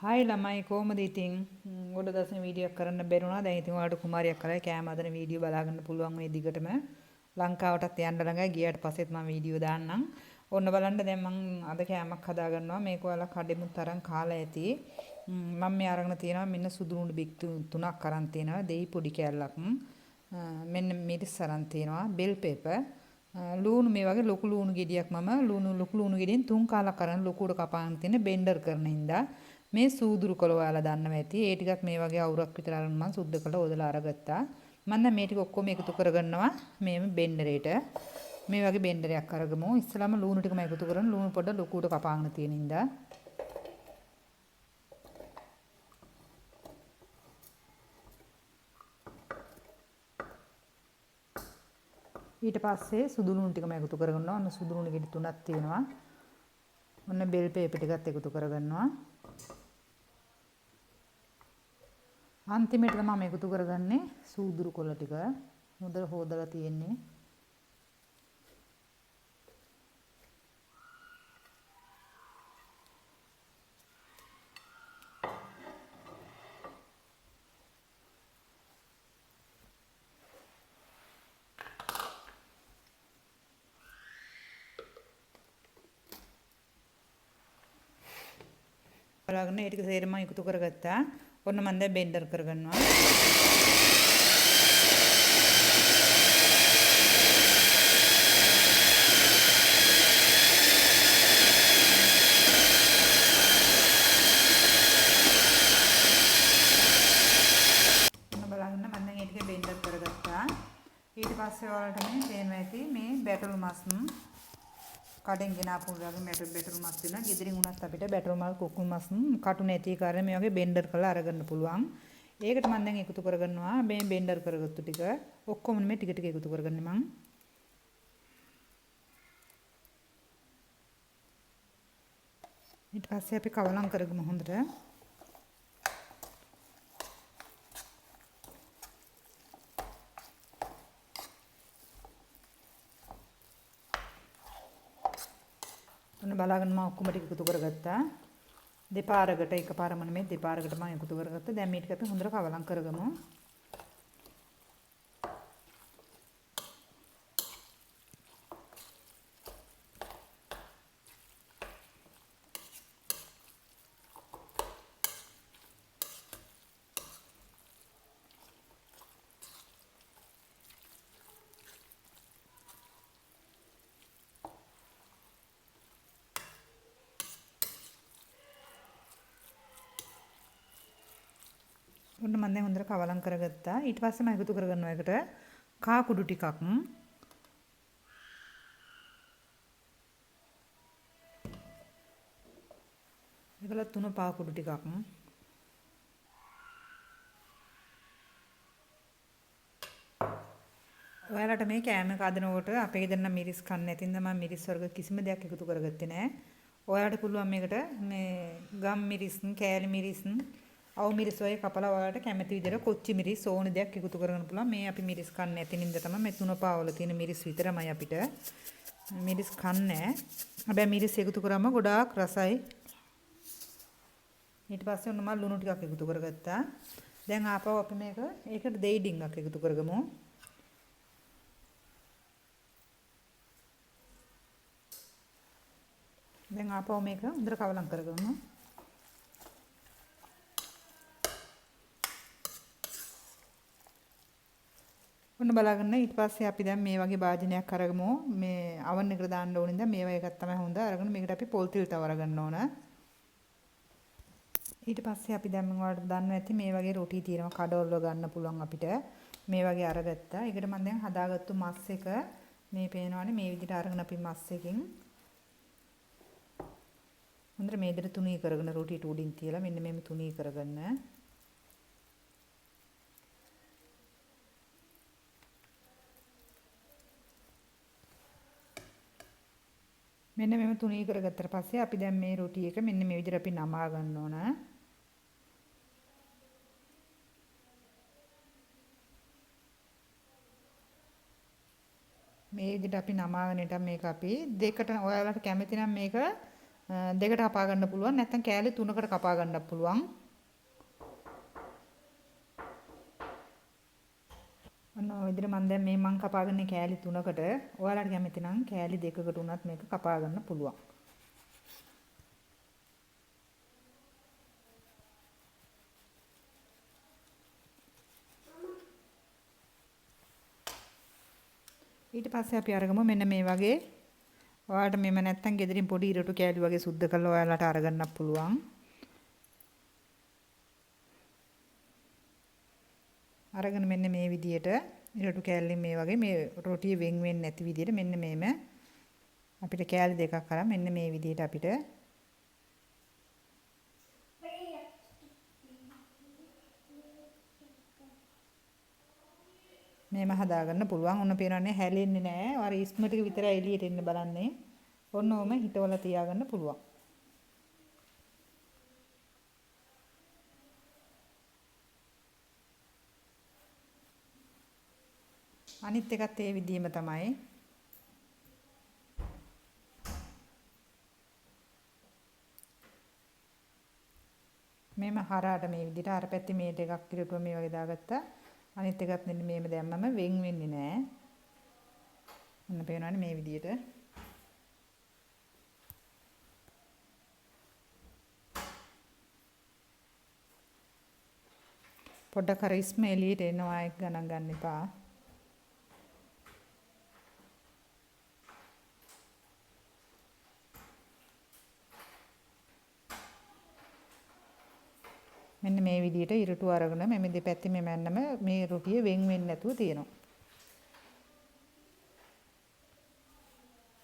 Hi ළමයි කොහමද ඉතින් ගොඩ දවසෙන් වීඩියෝ එකක් කරන්න බැරුණා. දැන් ඉතින් ඔයාලට කුමාරියක් කරලා කෑම හදන වීඩියෝ බලා ගන්න පුළුවන් මේ දිගටම. ලංකාවටත් යන්න ළඟයි. ගියාට පස්සෙත් මම වීඩියෝ දාන්නම්. ඔන්න බලන්න දැන් මම අද කෑමක් හදා ගන්නවා. මේක ඔයාලා කඩෙමුත් තරම් කාලා ඇති. මම මේ අරගෙන තියෙනවා මෙන්න සුදු ලුණු බික් තුනක් අරන් තියෙනවා. දෙයි පොඩි කෑල්ලක්. මෙන්න මිරිස් අරන් තියෙනවා. Bell pepper. ලුණු මේ වගේ ලොකු ලුණු ගෙඩියක් මම ලොකු ලුණු ගෙඩියෙන් 3 කාලක් අරන් ලොකුවට කපාගෙන තියෙන බෙන්ඩර් කරන හින්දා මේ සූදුරු කොළ ඔයාලා දන්නවා ඇති. ඒ ටිකත් මේ වගේ අවුරක් විතර අරන් මම සුද්ධ කරලා ඔදලා අරගත්තා. මම දැන් මේ ටික ඔක්කොම එකතු කරගන්නවා මේ බෙන්ඩරේට. මේ වගේ බෙන්ඩරයක් අරගමු. ඉස්සලාම ලුණු ටිකම එකතු කරන ලුණු පොඩ ලොකුවට කපාගෙන තියෙන හින්දා. ඊට පස්සේ සුදු ලුණු ටිකම එකතු කරගන්නවා. ඔන්න සුදු ලුණු ගෙඩි 3ක් තියෙනවා. ඔන්න බෙල් පේපර් ටිකත් එකතු කරගන්නවා. අන්තිමට මම එකතු කරගන්නේ සූදුරු කොළ ටික. හොඳට හොදලා තියෙන්නේ. බලාගෙන ඒ ටික සේරම එකතු කරගත්තා. ඔන්න මම දැන් බෙන්ඩර් කරගන්නවා. ඔන්න බලන්න මම දැන් ඒ ටික බෙන්ඩර් කරගත්තා. ඊට පස්සේ ඔයාලට මේ තේරෙනවා ඇති මේ බැටළු මස් කඩෙන් ගෙන ආපු වගේ බැටළු මස් දෙනවා. ගෙදරින් උනත් අපිට බැටළු මල් කුකුල් මස් කටු නැති කාරණේ මේ වගේ බෙන්ඩර් කරලා අරගන්න පුළුවන්. ඒකට මම දැන් එකතු කරගන්නවා මේ බෙන්ඩර් කරගත්තු ටික. ඔක්කොම මේ ටික ටික එකතු කරගන්නේ මම. ඊට පස්සේ අපි කවලම් කරගමු හොඳට. ඔන්න බලාගෙන මම ඔක්කොම ටික එකතු කරගත්තා. දෙපාරකට එකපාරම නෙමෙයි දෙපාරකට මම එකතු කරගත්තා. දැන් මේ ටික අපි හොඳට කවලම් කරගමු. ඔන්න මම දැන් හොඳට කවලම් කරගත්තා. ඊට පස්සේ මම එකතු කරගන්නවා එකට කා කුඩු ටිකක්. ඒකල 3 පා කුඩු ටිකක්. ඔයාලට මේ කෑම එක හදනකොට අපේ ගෙදර නම් මිරිස් කන්නේ නැති නිසා මම මිරිස් වර්ග කිසිම දෙයක් එකතු කරගත්තේ නැහැ. ඔයාලට පුළුවන් මේකට මේ ගම් මිරිස්, කෑලි මිරිස්, අවු මිරිස් වගේ කපලා ඔයාලට කැමති විදිහට කොච්චි මිරිස් ඕන දෙයක් එකතු කරගන්න පුළුවන්. මේ අපි මිරිස් කන්නේ නැති නින්ද තමයි මේ 3 පාවල තියෙන මිරිස් විතරමයි අපිට. මිරිස් කන්නේ නැහැ. හැබැයි මිරිස් එකතු කරාම ගොඩාක් රසයි. ඊට පස්සේ ඔන්න මම ලුණු ටිකක් එකතු කරගත්තා. දැන් ආපහු අපි ඒකට දෙයි ඩිංගක් එකතු කරගමු. දැන් ආපහු මේක හොඳට කවලම් කරගමු. ඔන්න බලාගන්න ඊට පස්සේ අපි දැන් මේ වගේ භාජනයක් අරගමු. මේ oven එකට දාන්න ඕන ඉඳන් මේ වගේ එකක් තමයි හොඳ. අරගෙන මේකට අපි පොල් තෙල් තව අරගන්න ඕන. ඊට පස්සේ අපි දැන් ඔයාලට දන්නවා ඇති මේ වගේ රොටි තියෙනවා කඩවල ගන්න පුළුවන් අපිට. මේ වගේ අරගත්තා. ඒකට මම දැන් හදාගත්තු මස් එක මේ පේනවනේ මේ විදිහට අරගෙන අපි මස් එකෙන් හොඳට මේ විදිහට තුනී කරගෙන රොටියට උඩින් තියලා මෙන්න මේම තුනී කරගන්න. මෙන්න මේව තුනී කරගත්තට පස්සේ අපි දැන් මේ රොටි එක මෙන්න මේ විදිහට අපි නමා ගන්න ඕන. මේ විදිහට අපි නමාගෙන ඉතින් මේක අපි දෙකට ඔයාලට කැමති නම් මේක දෙකට කපා ගන්න පුළුවන්. නැත්නම් කෑලි 3කට කපා ගන්නත් පුළුවන්. ඔන්න ඔය විදිහට මම දැන් මේ මං කපාගන්නේ කෑලි 3කට. ඔයාලට කැමති නම් කෑලි 2කට උනත් මේක කපා ගන්න පුළුවන්. ඊට පස්සේ අපි අරගමු මෙන්න මේ වගේ. ඔයාලට මෙම නැත්තම් ගෙදරින් පොඩි ඉරටු කෑලි වගේ සුද්ධ කරලා ඔයාලට අරගන්නත් පුළුවන්. අරගෙන මෙන්න මේ විදියට ඉරටු කෑල්ලෙන් මේ වගේ මේ රොටිය වෙන් වෙන්නේ නැති විදියට මෙන්න මේම අපිට කෑලි දෙකක් අරන් මෙන්න මේ විදියට අපිට මේම හදාගන්න පුළුවන්. ඔන්න පේනවනේ හැලෙන්නේ නැහැ. අර ඉස්ම ටික විතරයි එළියට එන්න බලන්නේ. ඔන්න ඕම හිටවල තියාගන්න පුළුවන්. අනිත් එකත් ඒ විදිහම තමයි. මේම හරහාට මේ විදිහට අර පැත්තේ මේ ටිකක් ඉරටුව මේ වගේ දාගත්තා. අනිත් එකත් මෙන්න මේම දැම්මම වෙන් වෙන්නේ නැහැ. ඔන්න පේනවනේ මේ විදිහට. පොඩ්ඩක් අර ඉස්ම එළියට එනවා එක ගණන් ගන්න එපා. මෙන්න මේ විදිහට ඉරටු අරගෙන මේ දෙපැත්තේ මේ මැන්නම මේ රොටිය වෙන් වෙන්නේ නැතුව තියෙනවා.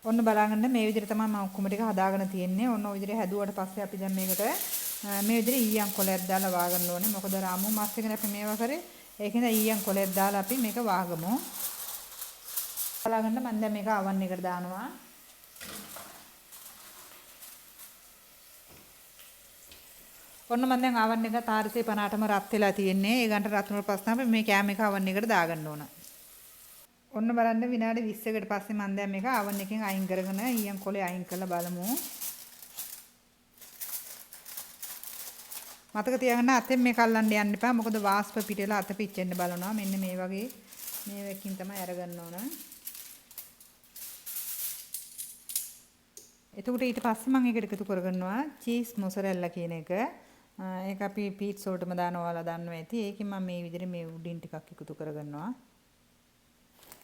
ඔන්න බලාගන්න මේ විදිහට තමයි මම ඔක්කොම ටික හදාගෙන තියෙන්නේ. ඔන්න ඔය විදිහට හැදුවට පස්සේ අපි දැන් මේකට මේ විදිහට ඊයන් කොලයක් දාලා වාගන්න ඕනේ. මොකද රාමු මාස් එකනේ අපි මේවා කරේ. ඒකින්ද ඊයන් කොලයක් දාලා අපි මේක වාගමු. බලාගන්න මම දැන් මේක අවන් එකට දානවා. ඔන්න මම දැන් ආවන් එක 450ටම රත් වෙලා තියෙන්නේ. ඒ ගන්නට රත් වුණාට පස්සේ අපි මේ කෑම එක ආවන් එකට දාගන්න ඕන. ඔන්න බලන්න විනාඩි 20කට පස්සේ මම දැන් මේක ආවන් එකෙන් අයින් කරගෙන ඊයන් කොලේ අයින් කරලා බලමු. මතක තියාගන්න අතෙන් මේක අල්ලන්න යන්න එපා. මොකද වාස්ප පිටේලා අත පිච්චෙන්න බලනවා. මෙන්න මේ වගේ මේවකින් තමයි අරගන්න ඕන. එතකොට ඊට පස්සේ මම ඒකට එකතු කරගන්නවා චීස් මොසරෙල්ලා කියන එක. ඒක අපි පීට්සා වලටම දානවා ඔයාලා දන්නවා ඇති. ඒකෙන් මම මේ විදිහට මේ උඩින් ටිකක් එකතු කරගන්නවා.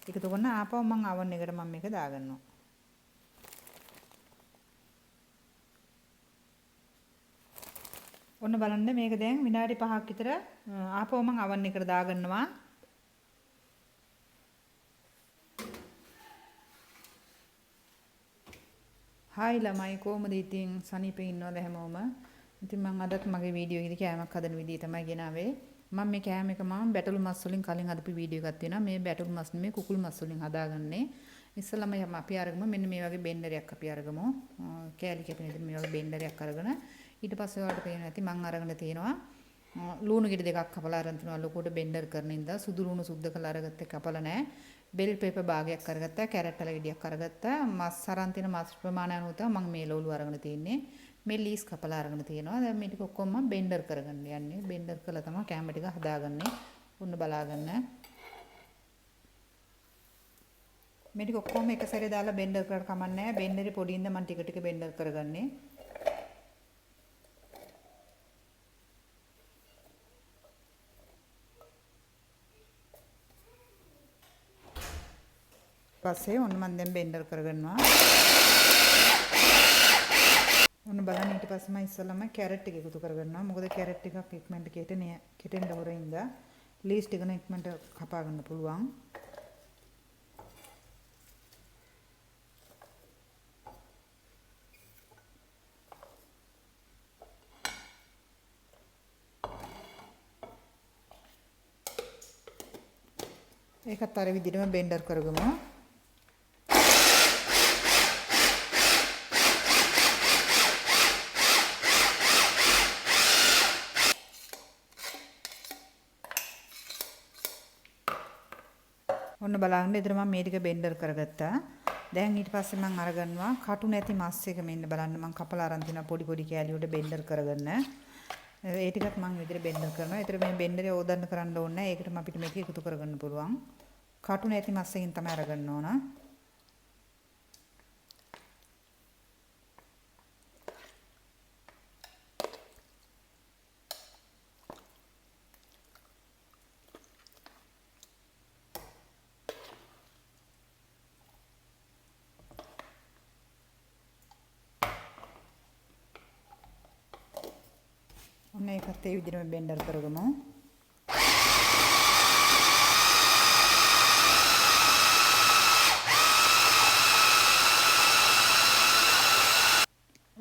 එකතු කරන ආපහු මම oven එකට මම මේක දාගන්නවා. ඔන්න බලන්න මේක දැන් විනාඩි 5ක් විතර ආපහු මම oven එකට දාගන්නවා. හායි ළමයි කොහමද ඉතින් සනීපේ ඉන්නවද හැමෝම? ඉතින් මම අදත් මගේ වීඩියෝ එකේදී කෑමක් හදන විදිය තමයි ගෙනාවේ. මම මේ කෑම එක මම බැටළු මස් වලින් කලින් හදපු වීඩියෝ එකක් තියෙනවා. මේ බැටළු මස් නෙමෙයි කුකුල් මස් වලින් හදාගන්නේ. ඉස්සෙල්ලාම අපි අරගමු මෙන්න මේ වගේ බෙන්ඩරයක් අපි අරගමු. කෑලි කැපෙන විදිහට මේ වගේ බෙන්ඩරයක් අරගෙන ඊට පස්සේ ඔයාලට පේනවා ඇති මම අරගෙන තියෙනවා ලුණු ගෙඩි දෙකක් කපලා අරන් තිනවා ලොකුවට බෙන්ඩර් කරන ඉඳලා සුදු ලුණු සුද්ධ කරලා අරගත්තේ කපලා නැහැ. බෙල් පේපර් භාගයක් අරගත්තා, කැරට් වල ගෙඩියක් අරගත්තා. මස් අරන් තියෙන මස් ප්‍රමාණය අනුව තමයි මම මේ ලෝලු අරගෙන තියෙන්නේ. මේ ලීස් කපලා අරගෙන තියෙනවා. දැන් මේ ටික ඔක්කොම මම බෙන්ඩර් කරගන්න යන්නේ. බෙන්ඩර් කරලා තමයි කැම ටික හදාගන්නේ. උන්න බලාගන්න. මේ ටික ඔක්කොම එක සැරේ දාලා බෙන්ඩර් කරලා කමන්නේ නැහැ. බෙන්ඩරේ පොඩි ඉඳන් මම ටික ටික බෙන්ඩර් කරගන්නේ. පස්සේ ඔන්න මම දැන් බෙන්ඩර් කරගන්නවා. ඔන්න බලන්න ඊට පස්සේ මම ඉස්සෙල්ලාම කැරට් එක එකතු කරගන්නවා. මොකද කැරට් එකක් ඉක්මනට කෙටෙන්න හොරින්ද ලීස් ටික නේ ඉක්මනට කපා ගන්න පුළුවන්. ඒකත් අර විදිහටම බෙන්ඩර් කරගමු. ඔන්න බලන්න ඉතින් මම මේ ටික බෙන්ඩර් කරගත්තා. දැන් ඊට පස්සේ මම අරගන්නවා කටු නැති මස් එක මෙන්න බලන්න මම කපලා අරන් තිනවා පොඩි පොඩි කෑලි වලට බෙන්ඩර් කරගන්න. ඒ ටිකත් මම විදිහට බෙන්ඩර් කරනවා. ඒතර මේ බෙන්ඩරේ ඕදන්න කරන්න ඕනේ නැහැ. ඒකටම අපිට මේක එකතු කරගන්න පුළුවන්. කටු නැති මස් එකකින් තමයි අරගන්න ඕන. ඔන්න ඒකත් ඒ විදිහටම බෙන්ඩර් කරගමු.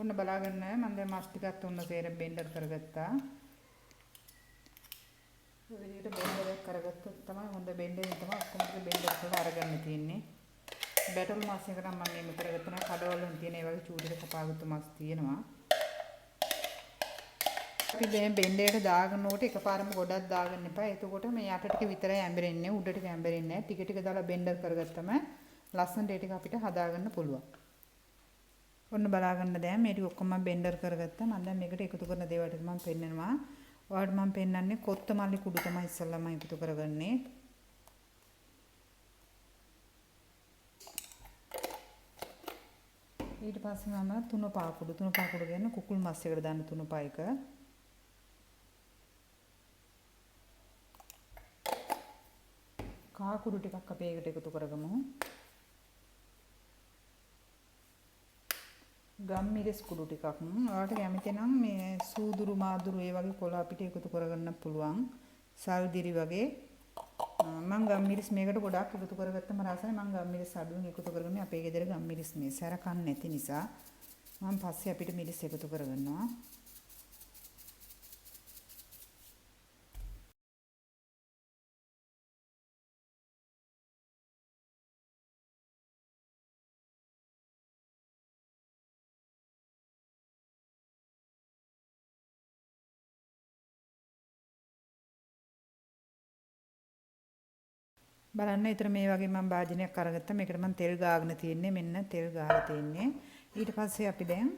ඔන්න බලාගන්න මම දැන් මස් ටිකත් ඔන්න සේරම බෙන්ඩර් කරගත්තා. ඔය විදිහට බෙන්ඩර් එක කරගත්තොත් තමයි හොඳ බෙන්ඩර් තමයි ඔක්කොම ටික බෙන්ඩර් කරලා අරගන්න තියෙන්නේ. බැටල් මස් එක නම් මම මේ කරගත්තා නෑ කඩවල තියෙන ඒ වගේ චූටික කපාගත්තු මස් තියෙනවා. අපි දැන් බෙන්ඩරේට දාගන්නකොට එකපාරම ගොඩක් දාගන්න එපා. එතකොට මේ යට ටික විතරයි ඇඹරෙන්නේ උඩ ටික ඇඹරෙන්නේ නෑ. ටික ටික දාලා බෙන්ඩර් කරගත්තම ලස්සනට ඒ ටික අපිට හදාගන්න පුළුවන්. ඔන්න බලාගන්න දැන් මේ ටික ඔක්කොම මම බෙන්ඩර් කරගත්තා. මම දැන් මේකට එකතු කරන දේවල් ටික මම පෙන්නනවා. ඔයාලට මම පෙන්නන්නේ කොත්තමල්ලි කුඩු තමයි ඉස්සෙල්ලාම එකතු කරගන්නේ. ඊට පස්සේ මම තුනපා කුඩු කියන්නේ කුකුල් මස් එකට දාන්න තුනපා එක. කා කුඩු ටිකක් අපි ඒකට එකතු කරගමු. ගම්මිරිස් කුඩු ටිකක්. ඔයාලට කැමති නම් මේ සූදුරු මාදුරු ඒ වගේ කොළ අපිට එකතු කරගන්න පුළුවන්. සල්දිරි වගේ. මම ගම්මිරිස් මේකට ගොඩක් එකතු කරගත්තම රසයි මම ගම්මිරිස් අඩුවෙන් එකතු කරගන්නේ අපේ ගෙදර ගම්මිරිස් මේ සැර කන්න නැති නිසා මම පස්සේ අපිට මිරිස් එකතු කරගන්නවා. බලන්න ඊතර මේ වගේ මම භාජනයක් අරගත්තා. මේකට මම තෙල් ගාගෙන තියෙන්නේ. මෙන්න තෙල් ගාලා තියෙන්නේ. ඊට පස්සේ අපි දැන්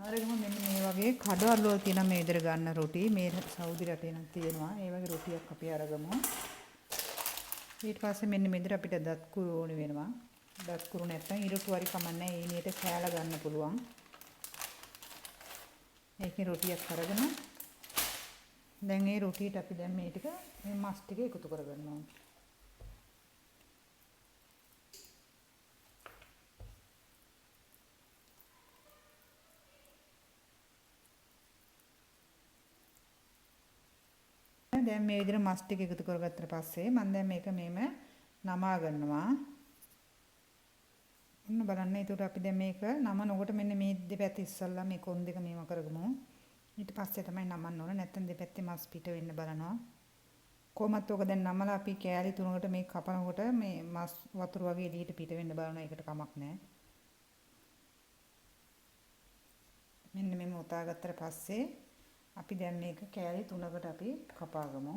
අරගෙන මෙන්න මේ වගේ කඩවල වල තියෙන මේ විදිහට ගන්න රොටි මේ සෞදි රටේ නම් තියෙනවා. ඒ වගේ රොටියක් අපි අරගමු. ඊට පස්සේ මෙන්න මේ විදිහට අපිට දත් කුරු ඕනේ වෙනවා. දත් කුරු නැත්නම් ඉරටු හරි කමන්නේ. ඊනියට කෑලා ගන්න පුළුවන්. ඒකේ රොටියක් අරගෙන දැන් මේ රොටියට අපි දැන් මේ ටික මේ මස් ටික එකතු කරගන්නවා. දැන් මේ විදිහට මස් ටික එකතු කරගත්තට පස්සේ මම දැන් මේක මෙහෙම නමා ගන්නවා. ඔන්න බලන්න. ඒකට අපි දැන් මේක නමනකොට මෙන්න මේ දෙපැත්ත ඉස්සල්ලා මේ කොන් දෙක මේව කරගමු. ඊට පස්සේ තමයි නමන්න ඕන. නැත්නම් දෙපැත්තේ මස් පිට වෙන්න බලනවා. කොහොමත් ඔක දැන් නමලා අපි කෑලි තුනකට මේ කපනකොට මේ මස් වතුර වගේ එළියට පිට වෙන්න බලනවා. ඒකට කමක් නැහැ. මෙන්න මෙහෙම උතා ගත්තට පස්සේ අපි දැන් මේක කෑලි තුනකට අපි කපාගමු.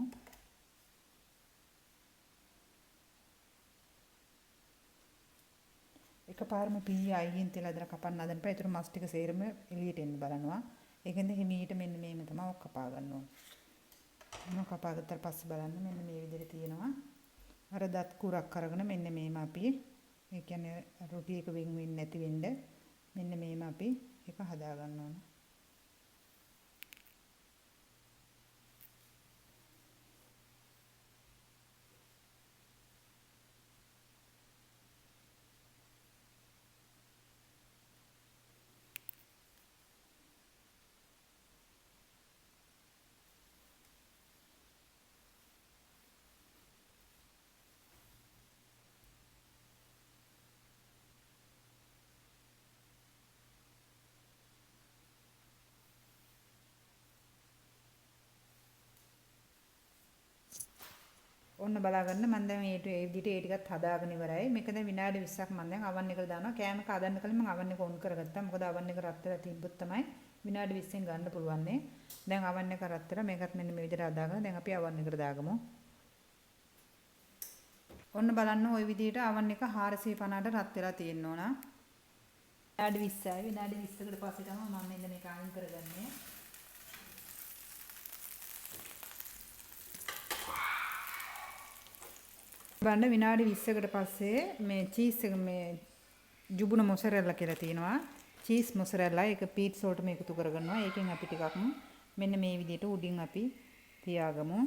එකපාරම පීය අයියෙන් තෙල අදලා කපන්න හදන්න එපා. ඒතර මස් ටික සේරම එළියට එන්න බලනවා. ඒකෙන්ද හිමීට මෙන්න මේම තමයි ඔක් කපා ගන්න ඕන. මොන කපා ගත්තාට පස්සේ බලන්න මෙන්න මේ විදිහට තියෙනවා. අර දත් කුරක් අරගෙන මෙන්න මේම අපි ඒ කියන්නේ රොටි එක වෙන් වෙන්නේ නැති වෙන්න මෙන්න මේම අපි එක හදා ගන්න ඕන. ඔන්න බලාගන්න මම දැන් මේ විදිහට ඒ ටිකත් හදාගෙන ඉවරයි. මේක දැන් විනාඩි 20ක් මම දැන් අවන් එකට දානවා. කෑම එක හදන්න කලින් මම අවන් එක ඔන් කරගත්තා. මොකද අවන් එක රත් වෙලා තිබ්බොත් තමයි විනාඩි 20න් ගන්න පුළුවන් නේ. දැන් අවන් එක රත් වෙලා මේකත් මෙන්න මේ විදිහට හදාගෙන දැන් අපි අවන් එකට දාගමු. ඔන්න බලන්න ওই විදිහට අවන් එක 450ට රත් වෙලා තියෙන්න ඕන. විනාඩි 20යි. විනාඩි 20කට පස්සේ තමයි මම මෙන්න මේක අයින් කරගන්නේ. බලන්න විනාඩි 20කට පස්සේ මේ චීස් එක මේ ජුබුන මොසරෙල්ලා කියලා තියෙනවා. චීස් මොසරෙල්ලා ඒක පීට් සෝල්ට් මේක එකතු කරගන්නවා. ඒකෙන් අපි ටිකක් මෙන්න මේ විදිහට උඩින් අපි තියාගමු.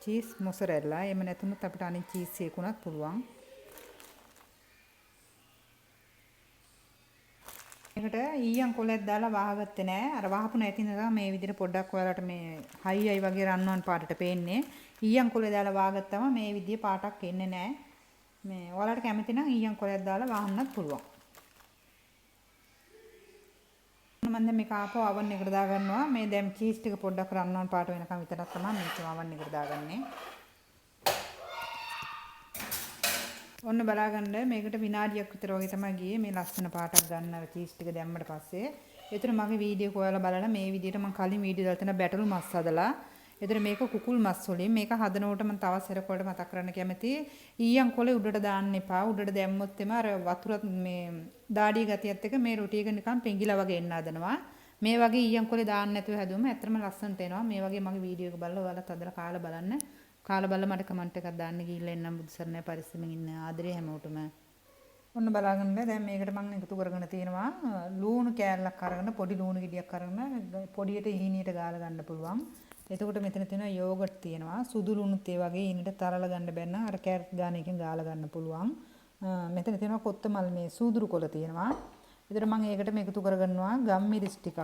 චීස් මොසරෙල්ලා. එහෙම නැතුනොත් අපිට අනිත් චීස් එකකුණත් පුළුවන්. ඒකට ඊයන් කොලයක් දාලා වහගත්තේ නෑ. අර වහපු නැති නිසා මේ විදිහට පොඩ්ඩක් ඔයාලට මේ හයියි වගේ රන්වන් පාටට පේන්නේ. ඊයන් කොලේ දාලා වහගත්තම මේ විදිහේ පාටක් එන්නේ නෑ. මේ ඔයාලට කැමති නම් ඊයන් කොලයක් දාලා වහන්නත් පුළුවන්. මම දැන් මේක ආපහු oven එකට දාගන්නවා. මේ දැන් චීස් ටික පොඩ්ඩක් රන්වන් පාට වෙනකම් විතරක් තමයි මේක oven එකට දාගන්නේ. ඔන්න බලාගන්න මේකට විනාඩියක් විතර වගේ තමයි ගියේ මේ ලස්සන පාටක් ගන්න අර චීස් ටික දැම්මට පස්සේ. ඒතර මගේ වීඩියෝ එක ඔයාලා බලලා මේ විදිහට මම කලින් වීඩියෝ දාලා තියෙන බැටළු මස් හදලා. ඒතර මේක කුකුල් මස් වලින් මේක හදනකොට මම තව සෙරකොලට මතක් කරන්න කැමතියි. ඊයන් කොලේ උඩට දාන්න එපා. උඩට දැම්මොත් එම අර වතුරත් මේ දාඩිය ගතියත් එක්ක මේ රොටි එක නිකන් පෙඟිලා වගේ එන්න හදනවා. මේ වගේ ඊයන් කොලේ දාන්න නැතුව හැදුවම ඇත්තටම ලස්සනට එනවා. මේ වගේ මගේ වීඩියෝ එක බලලා ඔයාලත් හදලා කාලා බලන්න. කාලා බලලා මට කමෙන්ට් එකක් දාන්න ගිහිල්ලා එන්නම් බුදුසරණයි පරිස්සමෙන් ඉන්න ආදරේ හැමෝටම. ඔන්න බලාගන්න දැන් මේකට මම එකතු කරගෙන තියෙනවා ලූණු කෑල්ලක් අරගෙන පොඩි ලූණු ගෙඩියක් අරගෙන පොඩියට ඉහිණියට ගාලා ගන්න පුළුවන්. එතකොට මෙතන තියෙනවා යෝගට් තියෙනවා සුදු ලුණුත් ඒ වගේ ඉහිණියට තරලා ගන්න බැන්න අර කැරට් ගාන එකෙන් ගාලා ගන්න පුළුවන්. මෙතන තියෙනවා කොත්තමල් මේ සූදුරු කොළ තියෙනවා. ඒතර මම ඒකට මේකතු කරගන්නවා ගම්මිරිස් ටිකක්.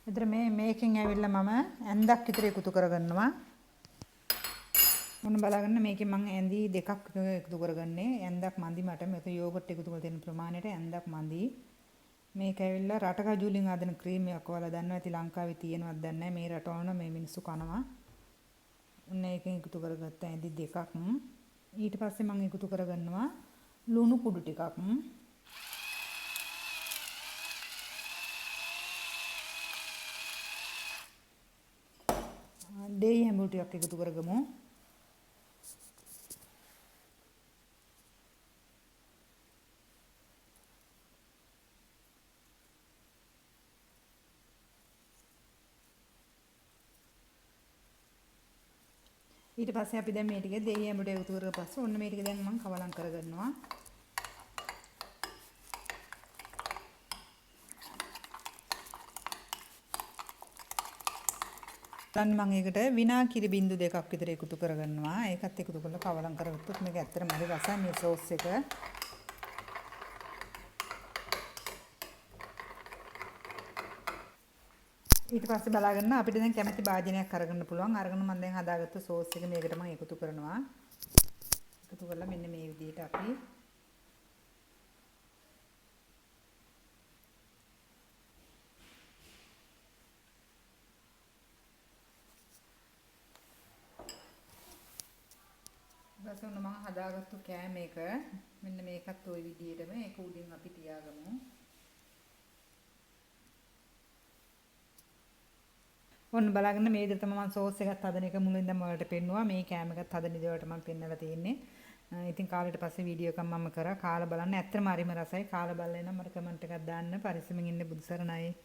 එතන මේකෙන් ඇවිල්ලා මම ඇඳක් විතර එකතු කරගන්නවා. මොන බලාගන්න මේකෙන් මම ඇඳි දෙකක් එකතු කරගන්නේ. ඇඳක් මන්දි මට මේක යෝගට් එකතු කරලා තියෙන ප්‍රමාණයට ඇඳක් මන්දි. මේක ඇවිල්ලා රටකජුලින් හදන ක්‍රීම් එකක් ඔයාලා දන්නවා ඇති ලංකාවේ තියෙනවද දන්නේ නැහැ. මේ රටවල මේ මිනිස්සු කනවා. ඔන්න ඒකෙන් එකතු කරගත්ත ඇඳි දෙකක්. ඊට පස්සේ මම එකතු කරගන්නවා ලුණු කුඩු ටිකක්. දෙයි හැඹුල් ටිකක් එකතු කරගමු. ඊට පස්සේ අපි දැන් මේ ටික දෙයි හැඹුල් එකතු කරලා පස්සේ ඔන්න මේ ටික දැන් මම කවලම් කරගන්නවා. දැන් මම ඒකට විනාකිරි බින්දු දෙකක් විතර එකතු කරගන්නවා. ඒකත් එකතු කරලා කවලම් කරගත්තොත් මේක ඇත්තටම හරි රසයි මේ සෝස් එක. ඊට පස්සේ බලාගන්න අපිට දැන් කැමති භාජනයක් අරගන්න පුළුවන්. අරගෙන මම දැන් හදාගත්ත සෝස් එක මේකට මම එකතු කරනවා. එකතු කරලා මෙන්න මේ විදිහට අපි ඊපස්සේ මම හදාගත්තු කෑම එක මෙන්න මේකත් ওই විදිහටම ඒක උඩින් අපි තියාගමු. ඔන්න බලන්න මේ විදිහට තමයි මම සෝස් එකත් හදන එක මුලින් ඉඳන් ඔයාලට පෙන්නුවා. මේ කෑම එකත් හදන විදිහට මම පෙන්නලා තියෙන්නේ. ඉතින් කාලෙට පස්සේ වීඩියෝ එකක් මම කරා කාලා බලන්න. ඇත්තටම හරිම රසයි. කාලා බලලා නම් මට කමෙන්ට් එකක් දාන්න. පරිස්සමෙන් ඉන්න බුදුසරණයි.